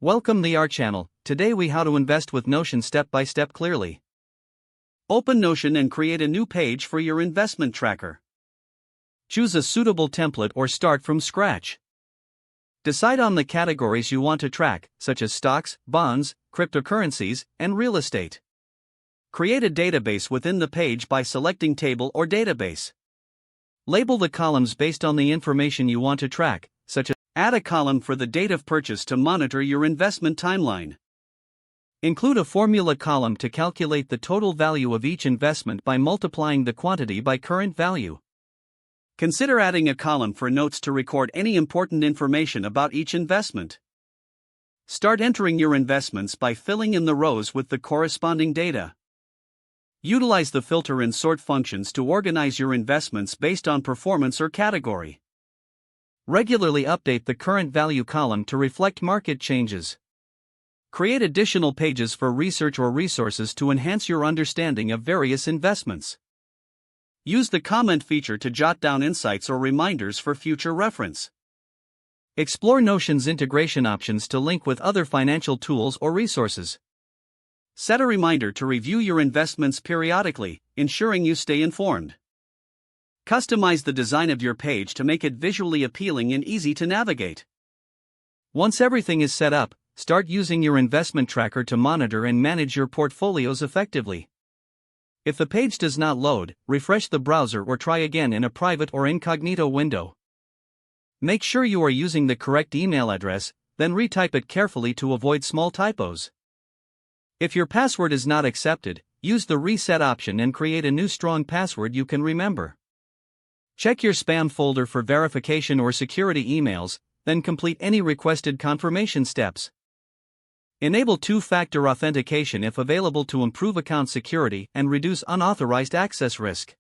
Welcome to our channel. Today we how to invest with Notion step by step clearly. Open Notion and create a new page for your investment tracker. Choose a suitable template or start from scratch. Decide on the categories you want to track, such as stocks, bonds, cryptocurrencies, and real estate. Create a database within the page by selecting Table or Database. Label the columns based on the information you want to track, such as add a column for the date of purchase to monitor your investment timeline. Include a formula column to calculate the total value of each investment by multiplying the quantity by current value. Consider adding a column for notes to record any important information about each investment. Start entering your investments by filling in the rows with the corresponding data. Utilize the filter and sort functions to organize your investments based on performance or category. Regularly update the current value column to reflect market changes. Create additional pages for research or resources to enhance your understanding of various investments. Use the comment feature to jot down insights or reminders for future reference. Explore Notion's integration options to link with other financial tools or resources. Set a reminder to review your investments periodically, ensuring you stay informed. Customize the design of your page to make it visually appealing and easy to navigate. Once everything is set up, start using your investment tracker to monitor and manage your portfolios effectively. If the page does not load, refresh the browser or try again in a private or incognito window. Make sure you are using the correct email address, then retype it carefully to avoid small typos. If your password is not accepted, use the reset option and create a new strong password you can remember. Check your spam folder for verification or security emails, then complete any requested confirmation steps. Enable two-factor authentication if available to improve account security and reduce unauthorized access risk.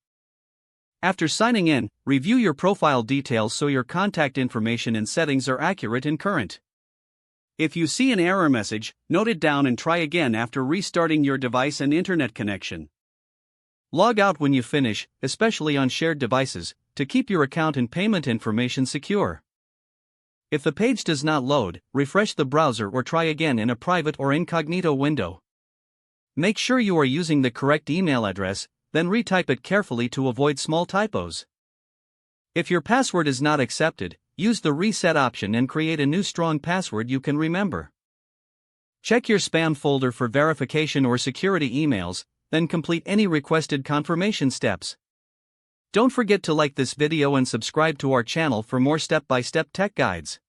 After signing in, review your profile details so your contact information and settings are accurate and current. If you see an error message, note it down and try again after restarting your device and internet connection. Log out when you finish, especially on shared devices, to keep your account and payment information secure. If the page does not load, refresh the browser or try again in a private or incognito window. Make sure you are using the correct email address, then retype it carefully to avoid small typos. If your password is not accepted, use the reset option and create a new strong password you can remember. Check your spam folder for verification or security emails, then complete any requested confirmation steps. Don't forget to like this video and subscribe to our channel for more step-by-step tech guides.